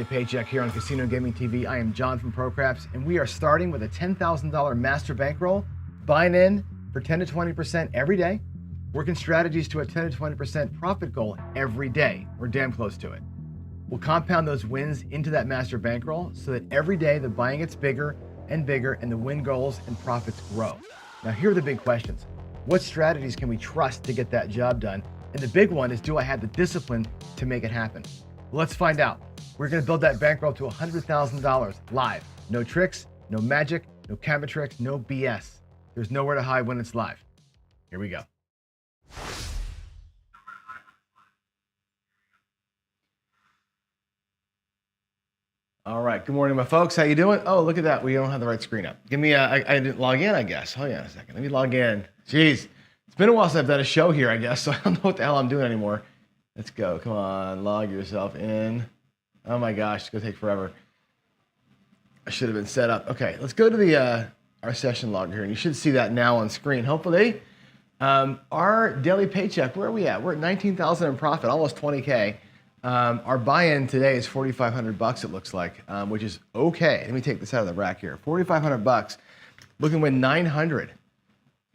Paycheck here on Casino Gaming TV. I am John from ProCraps, and we are starting with a $10,000 master bankroll, buying in for 10 to 20% every day, working strategies to a 10 to 20% profit goal every day. We're damn close to it. We'll compound those wins into that master bankroll so that every day the buying gets bigger and bigger and the win goals and profits grow. Now, here are the big questions. What strategies can we trust to get that job done? And the big one is, do I have the discipline to make it happen? Let's find out. We're gonna build that bankroll to $100,000 live. No tricks, no magic, no camera tricks, no BS. There's nowhere to hide when it's live. Here we go. All right, good morning, my folks. How you doing? Oh, look at that. We don't have the right screen up. Give me I didn't log in, I guess. Hold on a second. Let me log in. Jeez, it's been a while since I've done a show here, I guess, so I don't know what the hell I'm doing anymore. Let's go. Come on, log yourself in. Oh my gosh, it's gonna take forever. I should have been set up. Okay, let's go to the our session log here, and you should see that now on screen. Hopefully, our daily paycheck. Where are we at? We're at 19,000 in profit, almost 20K. Our buy-in today is 4,500 bucks. It looks like, which is okay. Let me take this out of the rack here. 4,500 bucks. Looking to win 900.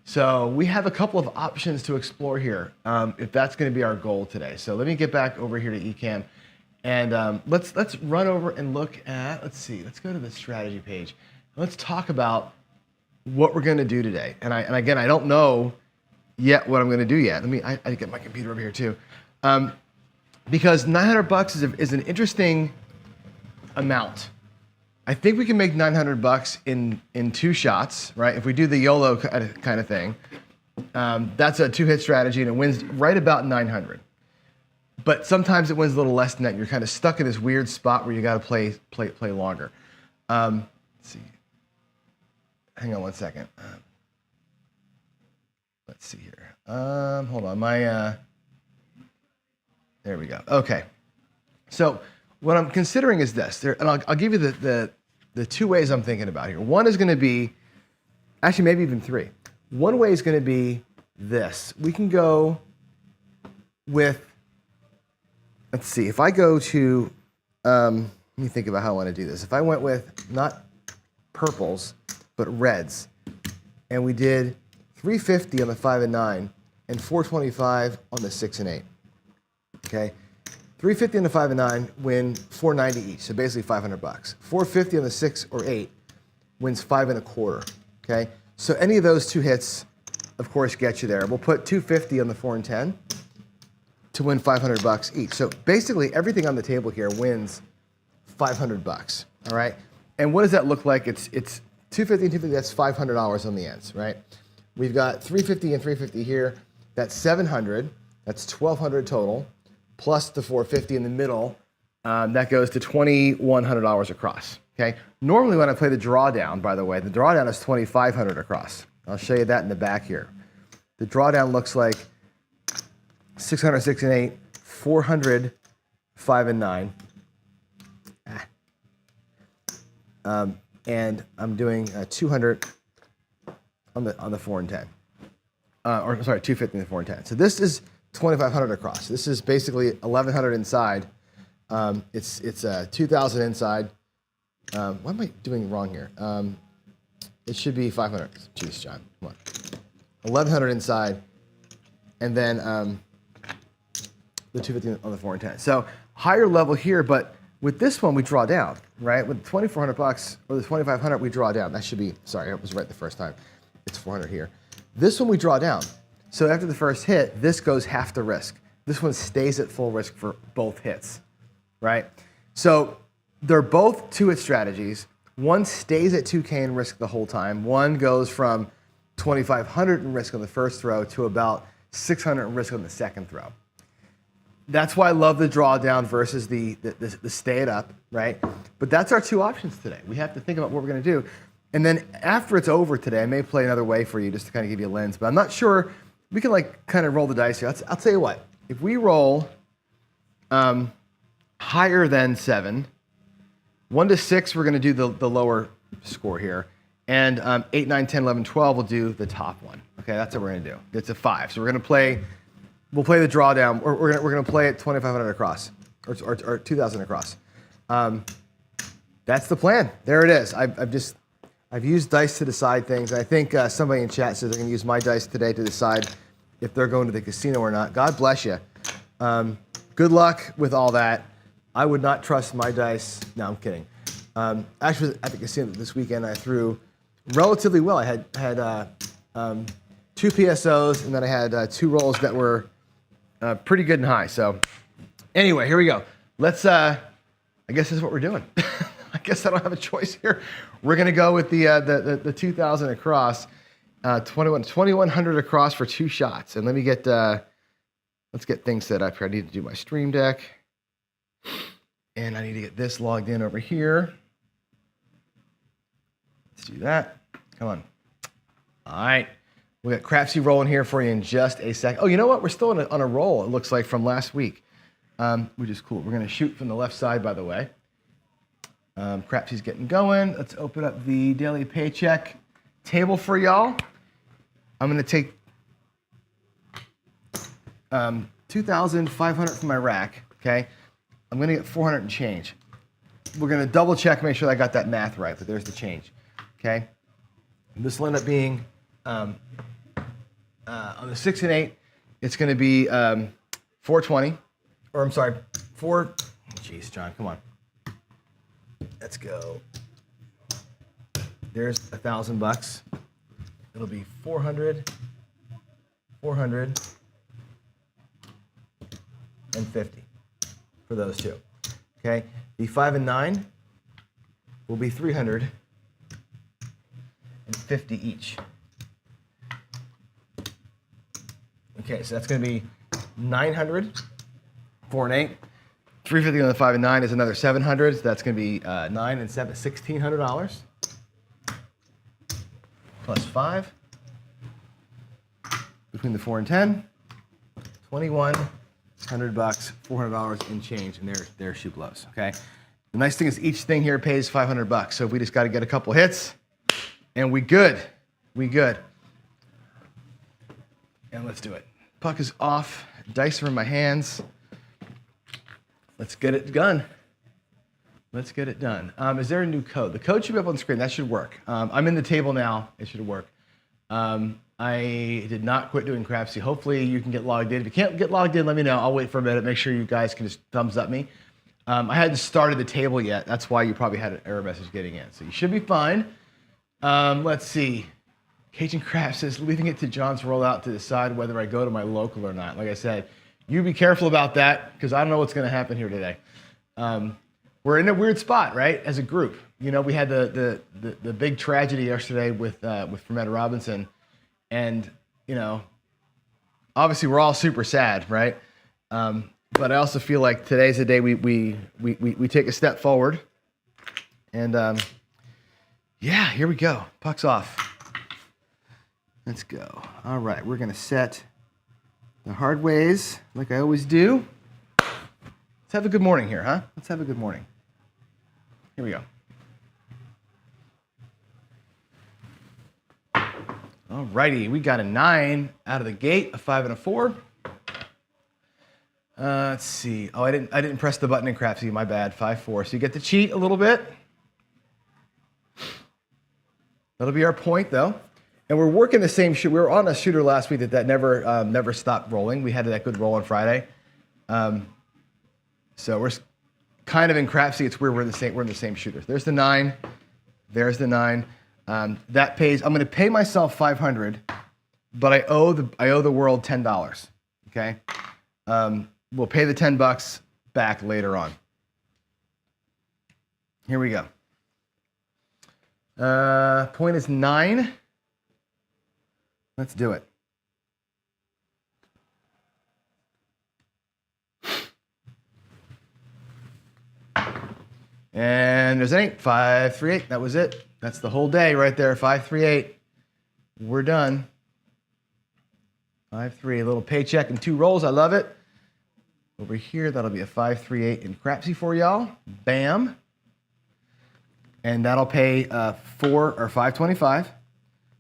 So we have a couple of options to explore here, if that's going to be our goal today. So let me get back over here to Ecamm, and let's run over and look at. Let's see. Let's go to the strategy page. Let's talk about what we're going to do today. And again, I don't know yet what I'm going to do yet. I get my computer over here too, because 900 bucks is an interesting amount. I think we can make 900 bucks in 2 shots, right? If we do the YOLO kind of thing, that's a 2-hit strategy and it wins right about 900. But sometimes it wins a little less than that. You're kind of stuck in this weird spot where you got to play longer. Let's see. Hang on one second. Let's see here. Hold on. There we go. Okay. So what I'm considering is this, and I'll give you the 2 ways I'm thinking about here. One is going to be, actually maybe even 3. One way is going to be this. We can go with, let's see, if I go to, let me think about how I want to do this. If I went with not purples, but reds, and we did 350 on the 5 and 9, and 425 on the 6 and 8. Okay, 350 on the 5 and 9 win 490 each, so basically 500 bucks. 450 on the 6 or 8 wins 5 1/4. Okay, so any of those 2 hits, of course, get you there. We'll put 250 on the 4 and 10 to win 500 bucks each. So basically, everything on the table here wins 500 bucks. All right, and what does that look like? It's 250 and 250. That's $500 on the ends, right? We've got 350 and 350 here. That's 700. That's 1,200 total. Plus the 450 in the middle, that goes to $2,100 across, okay? Normally when I play the drawdown, by the way, the drawdown is 2,500 across. I'll show you that in the back here. The drawdown looks like 600, 6 and 8, 400, 5 and 9. And I'm doing 200 on the 4 and 10. Or sorry, 250 and the 4 and 10. So this is 2,500 across. This is basically 1,100 inside. It's 2,000 inside. What am I doing wrong here? It should be 500. Jeez, John, come on. 1,100 inside, and then the 250 on the 4 and 10. So higher level here, but with this one we draw down, right? With 2,400 bucks or the 2,500 we draw down. That should be, sorry, I was right the first time. It's 400 here. This one we draw down. So after the first hit, this goes half the risk. This one stays at full risk for both hits, right? So they're both 2-hit strategies. One stays at 2K in risk the whole time. One goes from 2,500 in risk on the first throw to about 600 in risk on the second throw. That's why I love the drawdown versus the stay it up, right? But that's our 2 options today. We have to think about what we're gonna do. And then after it's over today, I may play another way for you just to kind of give you a lens, but I'm not sure. We can like kind of roll the dice here. I'll tell you what, if we roll higher than 7, 1 to 6, we're gonna do the lower score here. And 8, 9, 10, 11, 12, we'll do the top one. Okay, that's what we're gonna do. It's a 5. So we'll play the drawdown. We're gonna play it 2,500 across, or 2,000 across. That's the plan. There it is. I've used dice to decide things. I think somebody in chat says they're going to use my dice today to decide if they're going to the casino or not. God bless you. Good luck with all that. I would not trust my dice. No, I'm kidding. Actually, at the casino this weekend, I threw relatively well. I had 2 PSOs, and then I had 2 rolls that were pretty good and high. So anyway, here we go. Let's, I guess this is what we're doing. I guess I don't have a choice here. We're going to go with the 2,000 across, 2,100 across for 2 shots. And let me get, let's get things set up here. I need to do my stream deck. And I need to get this logged in over here. Let's do that. Come on. All right. We got Crapsy rolling here for you in just a sec. Oh, you know what? We're still on a roll, it looks like, from last week, which is cool. We're going to shoot from the left side, by the way. Crapsy's getting going. Let's open up the daily paycheck table for y'all. I'm going to take 2,500 from my rack, okay? I'm going to get 400 and change. We're going to double check, make sure I got that math right, but there's the change, okay? This will end up being, on the 6 and 8, it's going to be 420, or I'm sorry, jeez, John, come on. Let's go. There's $1,000. It'll be 400, 400, and 50 for those 2. Okay. The 5 and 9 will be 350 each. Okay, so that's going to be 900, 4 and 8. 350 on the 5 and 9 is another 700. So that's going to be 9 and 7, $1,600 plus 5 between the 4 and 10, $2,100, $400 in change, and their shoe blows. Okay. The nice thing is each thing here pays $500. So we just got to get a couple hits, and we good. We good. And let's do it. Puck is off. Dice are in my hands. Let's get it done. Let's get it done. Is there a new code? The code should be up on the screen. That should work. I'm in the table now. It should work. I did not quit doing Crapsy. Hopefully you can get logged in. If you can't get logged in, let me know. I'll wait for a minute. Make sure you guys can just thumbs up me. I hadn't started the table yet. That's why you probably had an error message getting in. So you should be fine. Let's see. Cajun Crap says, leaving it to John's rollout to decide whether I go to my local or not. Like I said, you be careful about that because I don't know what's going to happen here today. We're in a weird spot, right? As a group, you know, we had the big tragedy yesterday with Fermetta Robinson, and you know, obviously we're all super sad, right? But I also feel like today's the day we take a step forward, and yeah, here we go. Puck's off. Let's go. All right, we're gonna set the hard ways like I always do. Let's have a good morning here, huh? Let's have a good morning. Here we go. All righty, we got a 9 out of the gate, a 5 and a 4. Let's see. Oh, I didn't press the button in Crapsy. My bad. 5-4. So you get to cheat a little bit. That'll be our point, though. And we're working the same shoot. We were on a shooter last week that never stopped rolling. We had that good roll on Friday. So we're kind of in Crapsy. It's weird. We're in the same shooters. There's the 9. There's the 9. That pays. I'm going to pay myself $500, but I owe the world $10. Okay. We'll pay the $10 back later on. Here we go. Point is 9. Let's do it. And there's an 8. 5, 3, 8. That was it. That's the whole day right there. 5, 3, 8. We're done. 5, 3. A little paycheck and 2 rolls. I love it. Over here, that'll be a 5, 3, 8 in Crapsy for y'all. Bam. And that'll pay 4 or 525.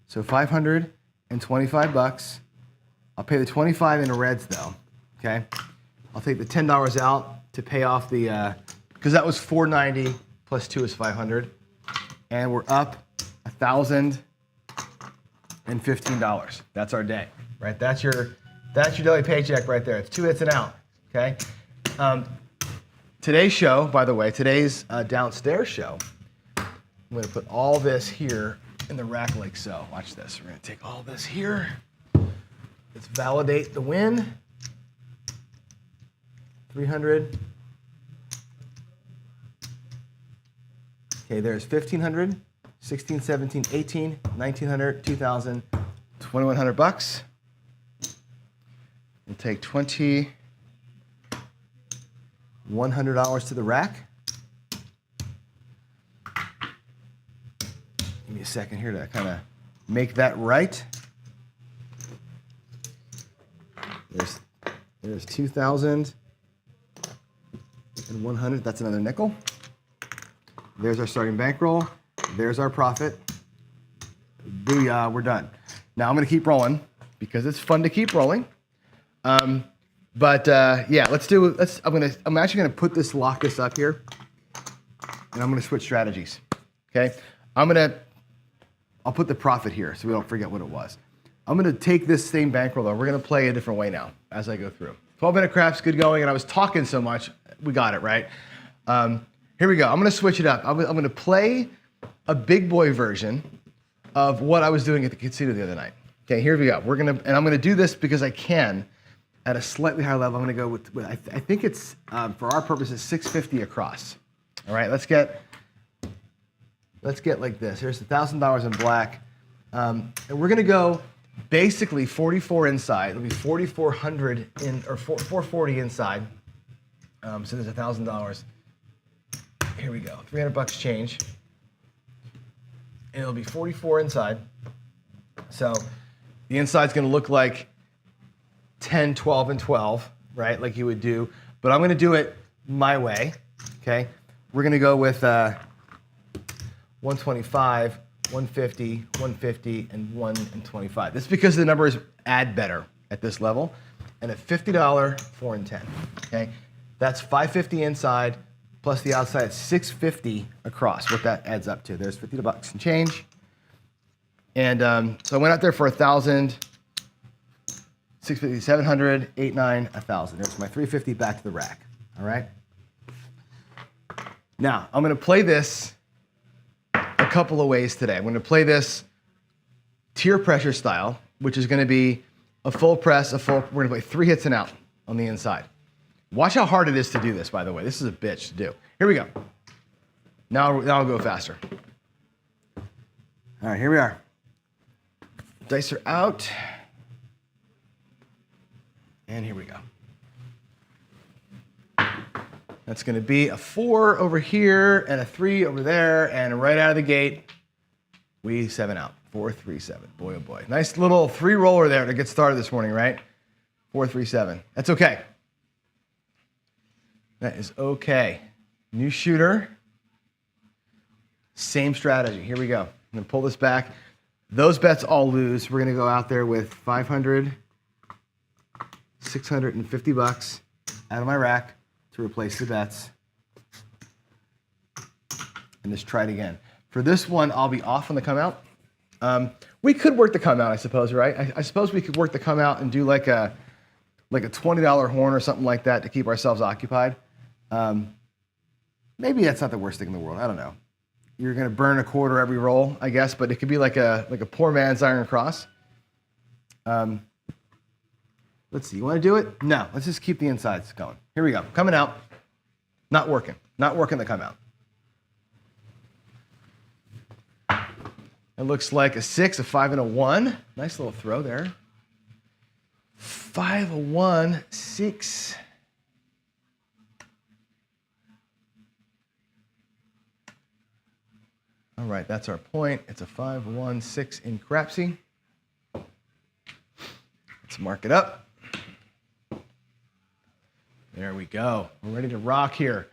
So $525. I'll pay the 25 in the reds though. Okay. I'll take the $10 out to pay off the because that was 490 plus 2 is 500. And we're up $1,015. That's our day, right? That's your daily paycheck right there. It's 2 hits and out, okay? Today's show, by the way, today's downstairs show, I'm gonna put all this here in the rack like so. Watch this. We're gonna take all this here. Let's validate the win. 300. Okay, there's 1,500, 16, 17, 18, 1,900, 2,000, 2,100 bucks. We'll take $2,100 to the rack. Give me a second here to kind of make that right. There's 2,100. That's another nickel. There's our starting bankroll. There's our profit. Booyah, we're done. Now I'm gonna keep rolling because it's fun to keep rolling. Yeah, I'm actually gonna lock this up here, and I'm gonna switch strategies. Okay, I'll put the profit here so we don't forget what it was. I'm gonna take this same bankroll though. We're gonna play a different way now as I go through. 12-minute craps, good going, and I was talking so much, we got it right. Here we go. I'm gonna switch it up. I'm gonna play a big boy version of what I was doing at the casino the other night. Okay, here we go. I'm gonna do this because I can at a slightly higher level. I'm gonna go with I think it's for our purposes 650 across. All right, let's get like this. Here's $1,000 in black, and we're gonna go basically 44 inside. It'll be 4,400 in or 440 inside. So there's $1,000. Here we go, 300 bucks change. And it'll be 44 inside. So the inside's gonna look like 10, 12, and 12, right? Like you would do, but I'm gonna do it my way, okay? We're gonna go with 125, 150, 150, and 125. This is because the numbers add better at this level. And at $50, 4 and 10, okay? That's 550 inside, plus the outside, it's 650 across, what that adds up to. There's 50 bucks and change. And so I went out there for 1,000, 650, 700, 8, 9, 1,000. There's my 350 back to the rack, all right? Now, I'm gonna play this a couple of ways today. I'm gonna play this tier pressure style, which is gonna be a full press, we're gonna play 3 hits and out on the inside. Watch how hard it is to do this, by the way. This is a bitch to do. Here we go. Now I'll go faster. All right, here we are. Dice are out. And here we go. That's gonna be a 4 over here and a 3 over there, and right out of the gate, we 7 out. 4, 3, 7. Boy, oh boy. Nice little 3 roller there to get started this morning, right? 4, 3, 7. That's okay. That is okay. New shooter. Same strategy. Here we go. I'm gonna pull this back. Those bets all lose. We're gonna go out there with 500, 650 bucks out of my rack to replace the bets. And just try it again. For this one, I'll be off on the come out. We could work the come out, I suppose, right? I suppose we could work the come out and do like a $20 horn or something like that to keep ourselves occupied. Maybe that's not the worst thing in the world. I don't know. You're gonna burn a quarter every roll, I guess, but it could be like a poor man's iron cross. Let's see. You want to do it? No. Let's just keep the insides going. Here we go. Coming out. Not working. Not working the come out. It looks like a 6, a 5, and a 1. Nice little throw there. 5, a 1, 6. All right, that's our point. It's a 5, 1, 6 in crapsy. Let's mark it up. There we go. We're ready to rock here.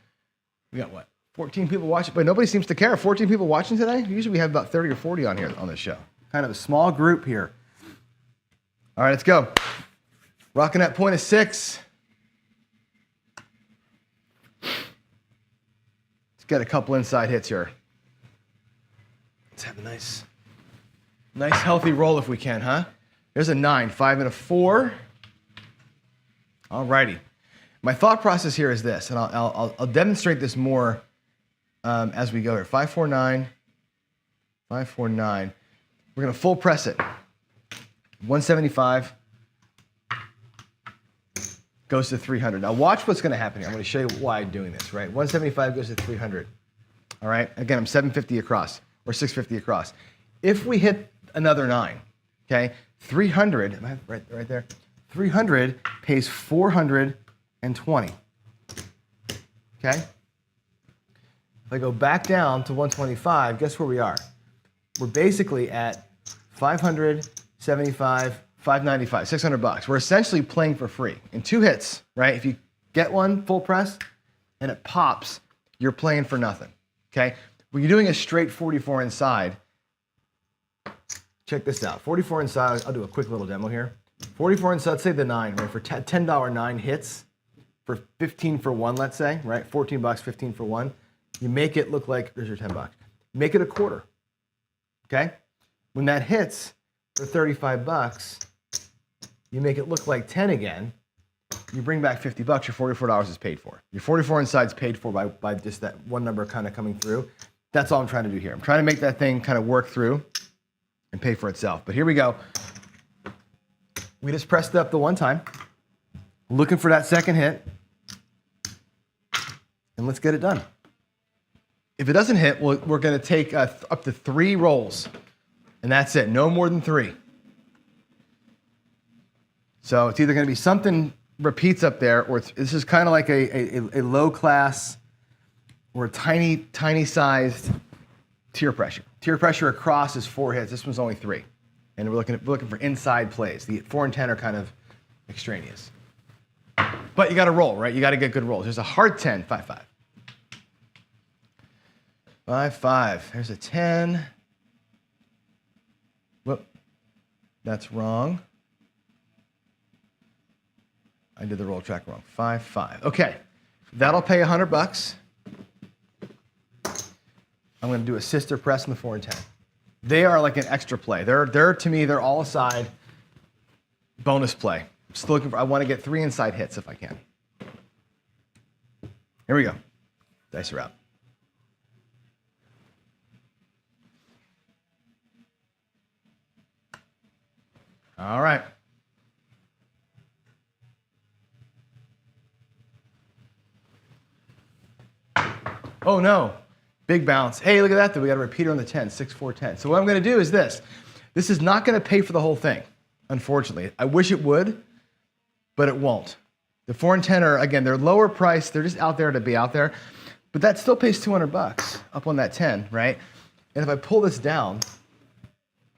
We got what? 14 people watching, but nobody seems to care. 14 people watching today? Usually we have about 30 or 40 on here on this show. Kind of a small group here. All right, let's go. Rocking that point of 6. get a couple inside hits here. Let's have a nice healthy roll if we can, huh? There's a 9, 5 and a 4. All righty. My thought process here is this, and I'll demonstrate this more as we go here. 5, 4, 9, 5, 4, 9. We're gonna full press it. 175 goes to 300. Now watch what's gonna happen here. I'm gonna show you why I'm doing this, right? 175 goes to 300. All right, again, I'm 750 across, or 650 across. If we hit another 9, okay, 300, am I right there? 300 pays 420, okay? If I go back down to 125, guess where we are? We're basically at 575, 595, 600 bucks. We're essentially playing for free in 2 hits, right? If you get one full press and it pops, you're playing for nothing, okay? When you're doing a straight 44 inside, check this out. 44 inside, I'll do a quick little demo here. 44 inside, let's say the 9, right? For $10 9 hits, for 15 for 1, let's say, right? 14 bucks, 15 for 1. You make it look like, there's your 10 bucks. Make it a quarter, okay? When that hits for 35 bucks, you make it look like 10 again. You bring back 50 bucks, your $44 is paid for. Your 44 inside is paid for by just that one number kind of coming through. That's all I'm trying to do here. I'm trying to make that thing kind of work through and pay for itself. But here we go. We just pressed it up the one time, looking for that second hit, and let's get it done. If it doesn't hit, we're going to take up to 3 rolls, and that's it. No more than 3. So it's either going to be something repeats up there, or this is kind of like a low class or a tiny sized tier pressure. Tier pressure across is 4 hits. This one's only 3. And we're looking for inside plays. The 4 and 10 are kind of extraneous. But you got to roll, right? You got to get good rolls. There's a hard 10, 5, 5. 5, 5. There's a 10. Whoop. That's wrong. I did the roll track wrong. 5, 5. Okay. That'll pay 100 bucks. I'm going to do a sister press in the 4 and 10. They are like an extra play. They're to me, they're all aside bonus play. I'm still looking for, I want to get 3 inside hits if I can. Here we go. Dice are out. All right. Oh no. Big bounce. Hey, look at that, though. We got a repeater on the 10, 6, 4, 10. So what I'm going to do is this. This is not going to pay for the whole thing, unfortunately. I wish it would, but it won't. The 4 and 10 are, again, they're lower priced. They're just out there to be out there. But that still pays 200 bucks up on that 10, right? And if I pull this down,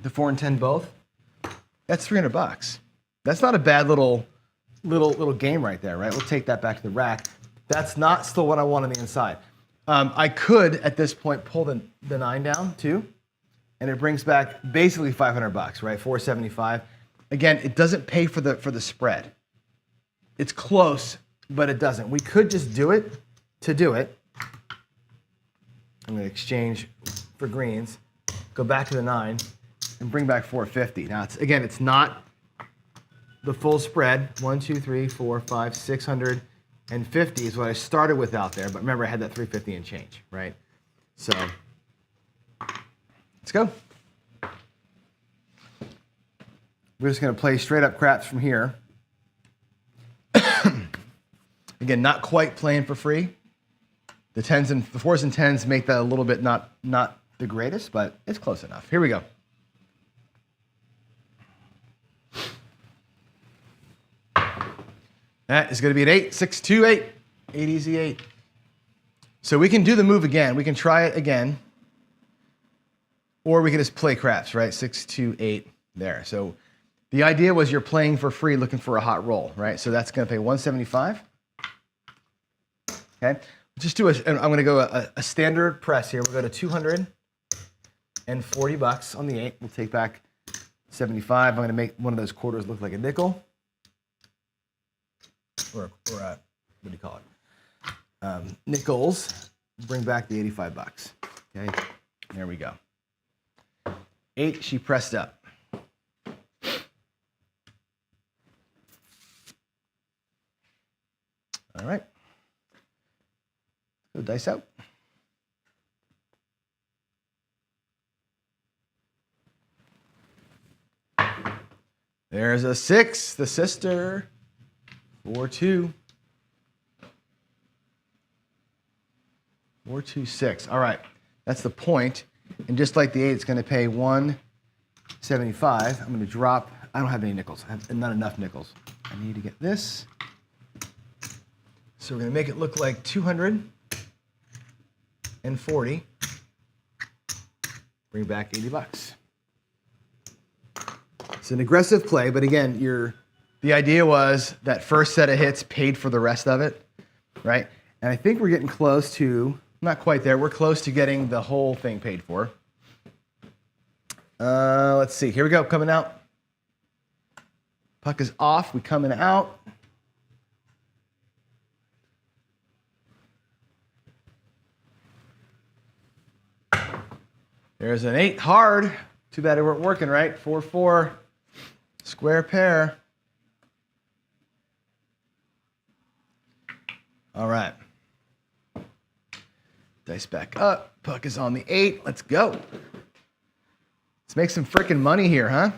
the 4 and 10 both, that's 300 bucks. That's not a bad little game right there, right? We'll take that back to the rack. That's not still what I want on the inside. I could, at this point, pull the 9 down, too, and it brings back basically 500 bucks, right? 475. Again, it doesn't pay for the spread. It's close, but it doesn't. We could just do it to do it. I'm going to exchange for greens, go back to the 9, and bring back 450. Now, it's not the full spread. 1, 2, 3, 4, 5, 650 is what I started with out there, but remember I had that 350 and change, right? So let's go. We're just going to play straight up craps from here. Again, not quite playing for free. The 4s and 10s make that a little bit not the greatest, but it's close enough. Here we go. That is going to be an 8, 6, 2, 8. 8 easy 8. So we can do the move again. We can try it again. Or we can just play craps, right? 6, 2, 8 there. So the idea was you're playing for free looking for a hot roll, right? So that's going to pay 175. Okay. Just I'm going to go a standard press here. We'll go to 240 bucks on the 8. We'll take back 75. I'm going to make one of those quarters look like a nickel. Or what do you call it? Nickels. bring back the 85 bucks. Okay, there we go. 8, she pressed up. All right. Go dice out. There's a 6, the sister. 4, 2. 4, 2, 6. All right, that's the point. And just like the 8, it's going to pay 175. I'm going to drop. I don't have any nickels. I have not enough nickels. I need to get this. So we're going to make it look like 240. Bring back 80 bucks. It's an aggressive play, but again, the idea was that first set of hits paid for the rest of it, right? And I think we're getting close to, not quite there, we're close to getting the whole thing paid for. Let's see, here we go, coming out. Puck is off, we coming out. There's an 8 hard. Too bad it weren't working, right? 4, 4, square pair. All right. Dice back up. Puck is on the 8. Let's go. Let's make some freaking money here, huh?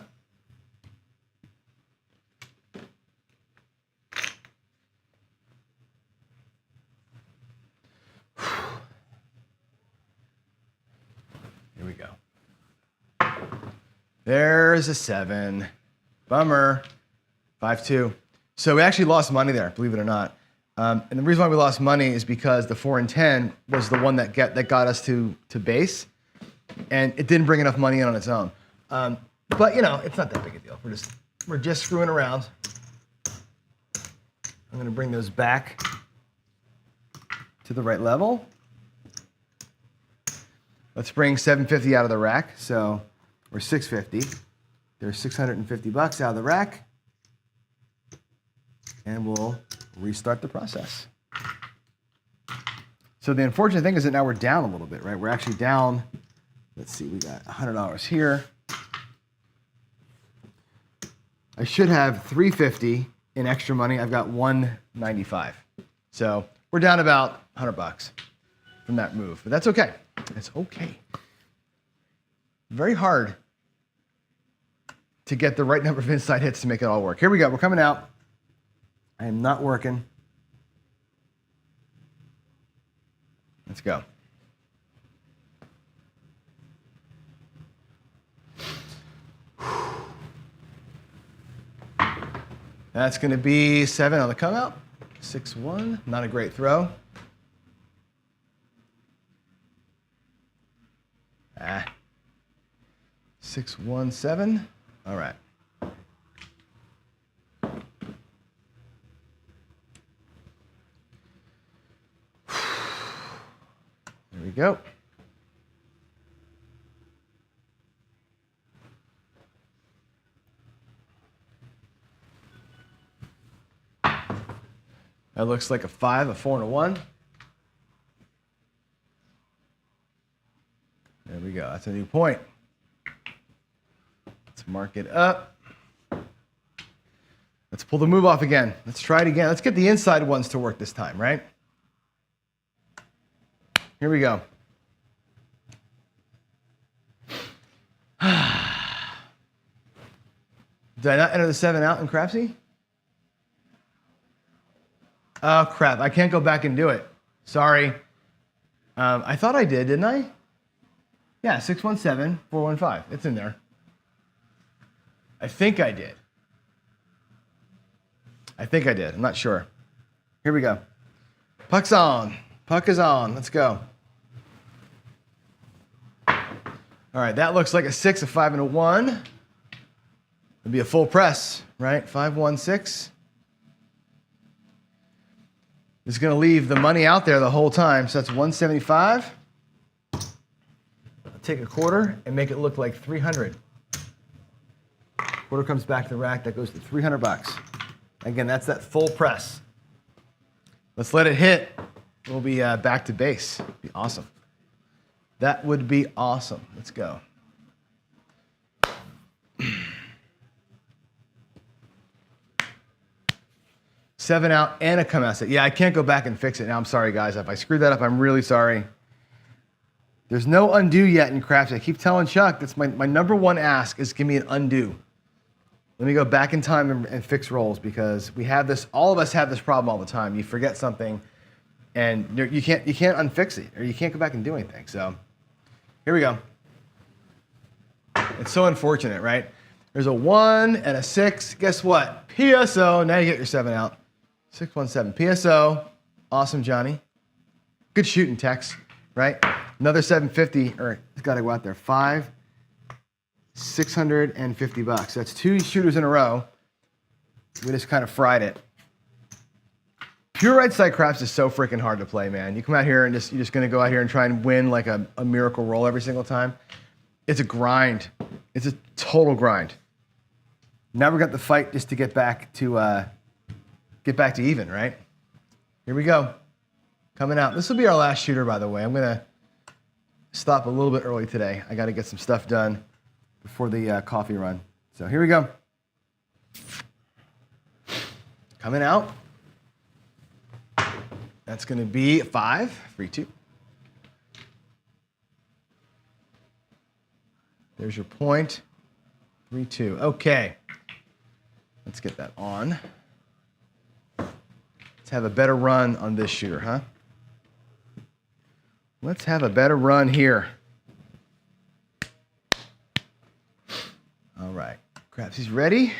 Here we go. There's a 7. Bummer. 5, 2. So we actually lost money there, believe it or not. And the reason why we lost money is because the 4 and 10 was the one that got us to base, and it didn't bring enough money in on its own. But you know, it's not that big a deal. We're just screwing around. I'm going to bring those back to the right level. Let's bring 750 out of the rack. So we're 650. There's 650 bucks out of the rack, and we'll restart the process. So the unfortunate thing is that now we're down a little bit, right? We're actually down. Let's see, we got $100 here. I should have 350 in extra money. I've got 195. So we're down about 100 bucks from that move, but that's okay. It's okay. Very hard to get the right number of inside hits to make it all work. Here we go. We're coming out. I am not working. Let's go. That's going to be 7 on the come out. 6-1. Not a great throw. 6-1-7. All right. There we go. That looks like a 5, a 4, and a 1. There we go. That's a new point. Let's mark it up. Let's pull the move off again. Let's try it again. Let's get the inside ones to work this time, right? Here we go. Did I not enter the 7 out in Crapsy? Oh, crap. I can't go back and do it. Sorry. I thought I did, didn't I? Yeah, 617, 415. It's in there. I think I did. I'm not sure. Here we go. Puck's on. Puck is on. Let's go. All right, that looks like a 6, a 5, and a 1. It'd be a full press, right? 5, 1, 6. It's going to leave the money out there the whole time, so that's 175. I'll take a quarter and make it look like 300. Quarter comes back to the rack. That goes to 300 bucks. Again, that's that full press. Let's let it hit. we'll be back to base. Be awesome. That would be awesome. Let's go. Seven out and a come out set. Yeah, I can't go back and fix it now. I'm sorry, guys. If I screwed that up, I'm really sorry. There's no undo yet in craps. I keep telling Chuck, that's my number one ask is give me an undo. Let me go back in time and fix rolls because we have this, all of us have this problem all the time. You forget something and you can't unfix it or you can't go back and do anything. So here we go. It's so unfortunate, right? There's a 1 and a 6. Guess what? PSO. Now you get your 7 out. 617. PSO. Awesome, Johnny. Good shooting, Tex, right? Another 750, or it's got to go out there. 650 bucks. That's 2 shooters in a row. We just kind of fried it. Pure right side craps is so freaking hard to play, man. You come out here and you're just going to go out here and try and win like a miracle roll every single time. It's a grind. It's a total grind. Now we're got the fight just to get back to even, right? Here we go. Coming out. This will be our last shooter, by the way. I'm gonna stop a little bit early today. I got to get some stuff done before the coffee run. So here we go. Coming out. That's gonna be 5, 3, 2. There's your point. 3, 2. Okay. Let's get that on. Let's have a better run on this shooter, huh? Let's have a better run here. All right. Craps, he's ready.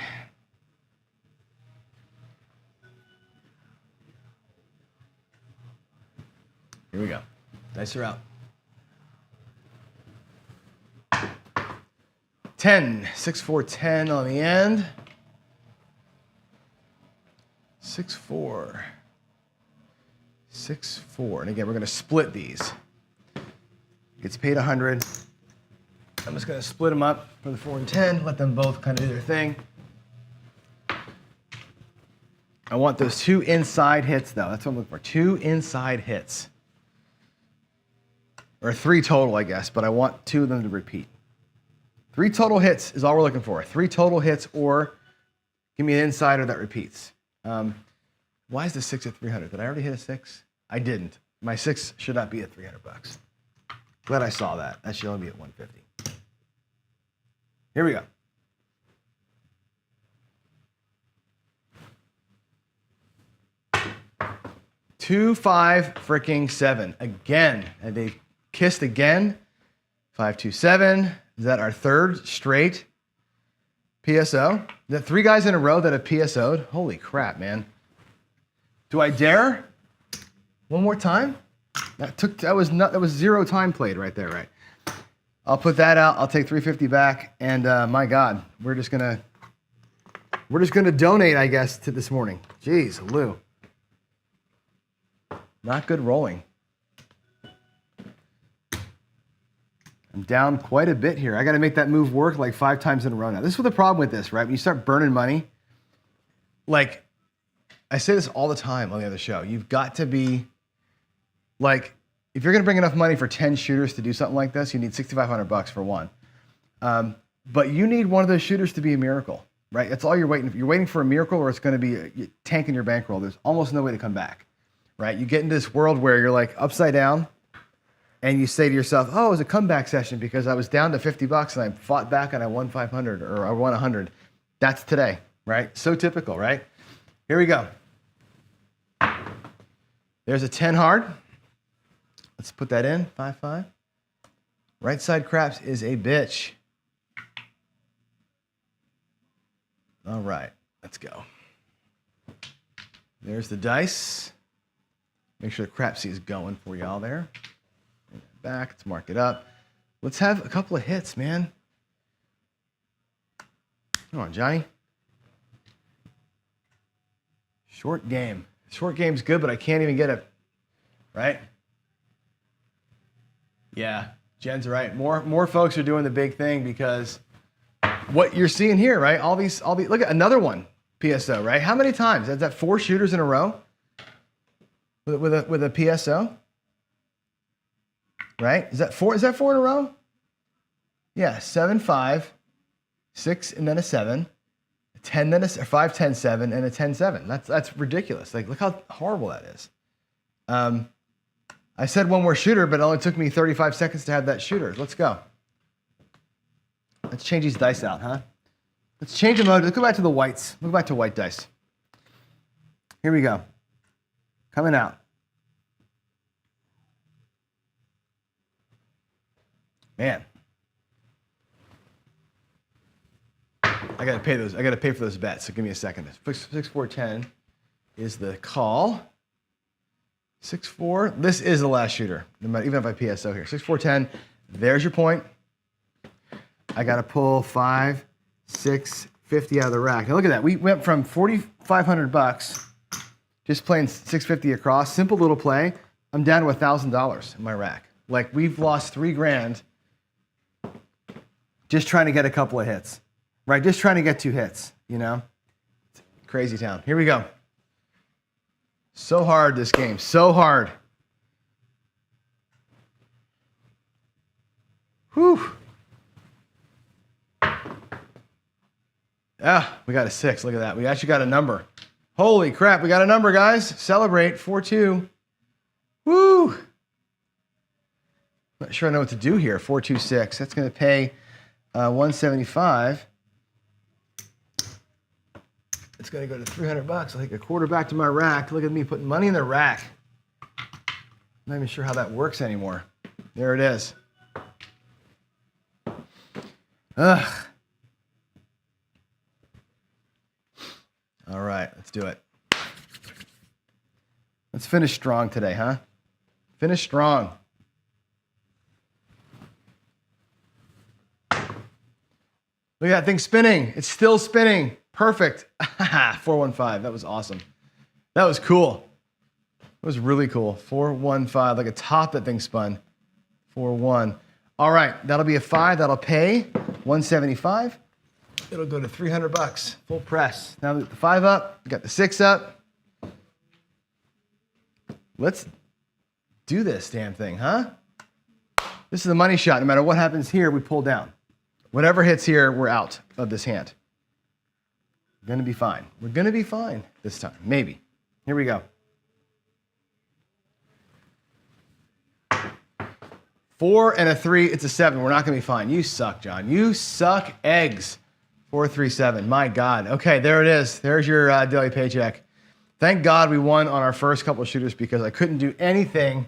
Here we go. Dice are out. 10. 6, 4, 10 on the end. 6, 4. 6, 4. And again, we're going to split these. Gets paid 100. I'm just going to split them up for the 4 and 10. Let them both kind of do their thing. I want those 2 inside hits, though. That's what I'm looking for. 2 inside hits. Or 3 total, I guess. But I want 2 of them to repeat. 3 total hits is all we're looking for. 3 total hits or give me an insider that repeats. Why is the 6 at 300? Did I already hit a 6? I didn't. My 6 should not be at 300 bucks. Glad I saw that. That should only be at 150. Here we go. Two, 5, freaking 7. Again. And they kissed again. 5, 2, 7. Is that our 3rd straight PSO? Is that 3 guys in a row that have PSO'd? Holy crap, man. Do I dare? One more time? That was 0 time played right there, right? I'll put that out. I'll take 350 back, and my God, we're just gonna donate, I guess, to this morning. Jeez, Lou. Not good rolling. I'm down quite a bit here. I got to make that move work like 5 times in a row now. This is the problem with this, right? When you start burning money, like I say this all the time on the other show, you've got to be like, if you're going to bring enough money for 10 shooters to do something like this, you need 6,500 bucks for one. But you need one of those shooters to be a miracle, right? That's all you're waiting for. You're waiting for a miracle or it's going to be tanking your bankroll. There's almost no way to come back, right? You get into this world where you're like upside down and you say to yourself, oh, it was a comeback session because I was down to 50 bucks and I fought back and I won 500 or I won 100. That's today, right? So typical, right? Here we go. There's a 10 hard. Let's put that in, 5, 5. Right side craps is a bitch. All right, let's go. There's the dice. Make sure the crapsy is going for y'all there. Bring that back, let's mark it up. Let's have a couple of hits, man. Come on, Johnny. Short game. Short game's good, but I can't even get it, right? Yeah, Jen's right. More folks are doing the big thing because what you're seeing here, right? All these, look at another one, PSO, right? How many times? Is that 4 shooters in a row? with a PSO, right? Is that four? Is that four in a row? Yeah, 7, 5, 6, and then a 7, a 10, then a 5, 10, 7, and a 10, 7. That's ridiculous. Like, look how horrible that is. I said one more shooter, but it only took me 35 seconds to have that shooter. Let's go. Let's change these dice out, huh? Let's change them out. Let's go back to the whites. We'll go back to white dice. Here we go. Coming out. Man. I gotta pay those. I gotta pay for those bets. So give me a second. 6, 4, 10 is the call. 6, 4. This is the last shooter. Even if I PSO here. 6, 4, 10. There's your point. I gotta pull 5, 6, 50 out of the rack. Now look at that. We went from $4,500 just playing 650 across. Simple little play. I'm down to $1,000 in my rack. Like we've lost $3,000 just trying to get a couple of hits. Right, just trying to get 2 hits, you know? Crazy town. Here we go. So hard, this game. So hard. Whew. Ah, we got a 6. Look at that. We actually got a number. Holy crap, we got a number, guys. Celebrate. 4-2. Woo! Not sure I know what to do here. 426. That's going to pay 175. It's going to go to $300. I'll take a quarter back to my rack. Look at me putting money in the rack. I'm not even sure how that works anymore. There it is. Ugh. All right, let's do it. Let's finish strong today, huh? Finish strong. Look at that thing spinning. It's still spinning. Perfect. 415. That was awesome. That was cool. It was really cool. 415. Like a top that thing spun. 4-1. All right. That'll be a 5. That'll pay 175. It'll go to $300. Full press. Now we got the 5 up. We got the 6 up. Let's do this damn thing, huh? This is the money shot. No matter what happens here, we pull down. Whatever hits here, we're out of this hand. We're going to be fine. We're going to be fine this time. Maybe. Here we go. 4 and a 3. It's a 7. We're not going to be fine. You suck, John. You suck eggs. 4, 3, 7. My God. Okay, there it is. There's your daily paycheck. Thank God we won on our first couple of shooters because I couldn't do anything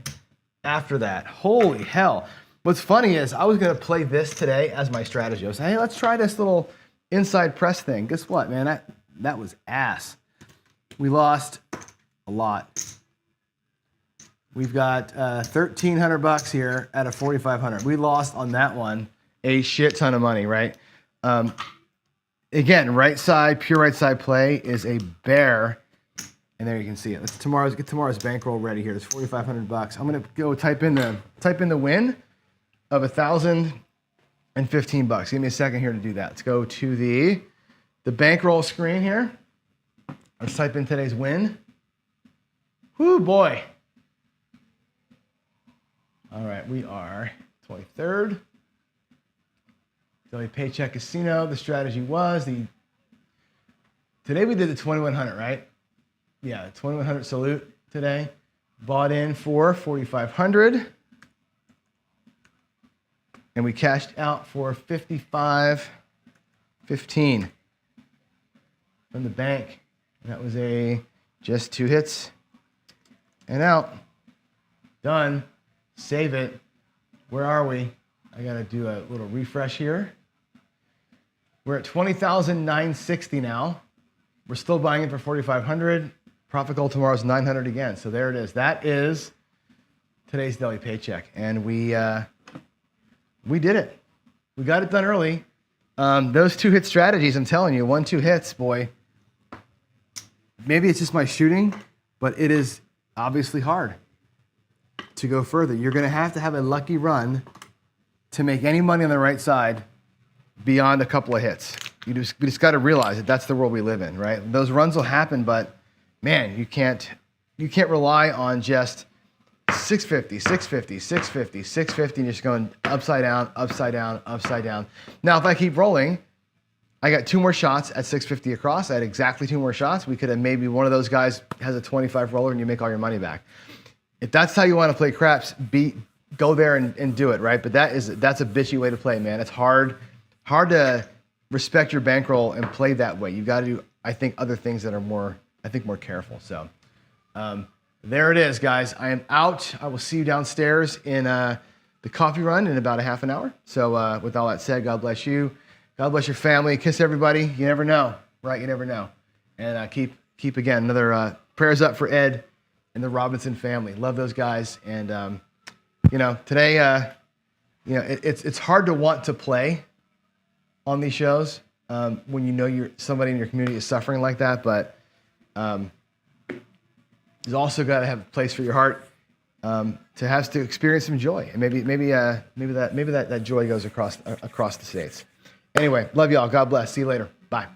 after that. Holy hell. What's funny is I was going to play this today as my strategy. I was saying, hey, let's try this little inside press thing. Guess what, man? That was ass. We lost a lot. We've got $1,300 here out of $4,500. We lost on that one a shit ton of money, right? Again, right side, pure right side play is a bear. And there you can see it. Let's get tomorrow's bankroll ready here. It's $4,500. I'm gonna go type in the win of $1,015. Give me a second here to do that. Let's go to the bankroll screen here. Let's type in today's win. Whoo boy. All right, we are 23rd. Daily Paycheck Casino. The strategy was today we did the 2100, right? Yeah, 2100 salute today. Bought in for 4,500. And we cashed out for 55.15 from the bank. And that was just 2 hits and out. Done. Save it. Where are we? I got to do a little refresh here. We're at 20,960 now. We're still buying it for 4,500. Profit goal tomorrow is 900 again. So there it is. That is today's daily paycheck. And we did it. We got it done early. Those 2 hit strategies, I'm telling you, 1-2 hits, boy. Maybe it's just my shooting, but it is obviously hard to go further. You're going to have a lucky run to make any money on the right side beyond a couple of hits. We just got to realize that that's the world we live in, right? Those runs will happen, but man, you can't you can't rely on just 650, 650, 650, 650, and you're just going upside down, upside down, upside down. Now, if I keep rolling, I got 2 more shots at 650 across. I had exactly 2 more shots. We could have maybe one of those guys has a 25 roller and you make all your money back. If that's how you want to play craps, go there and do it, right? But that's a bitchy way to play, man. It's hard to respect your bankroll and play that way. You've got to do, I think, other things that are more careful. So there it is, guys. I am out. I will see you downstairs in the coffee run in about a half an hour. So with all that said, God bless you. God bless your family. Kiss everybody. You never know, right? You never know. And keep again, another prayers up for Ed and the Robinson family. Love those guys. And, today, it's hard to want to play on these shows when you know somebody in your community is suffering like that. But you've also got to have a place for your heart to experience some joy. And maybe that joy goes across the states. Anyway, love y'all. God bless. See you later. Bye.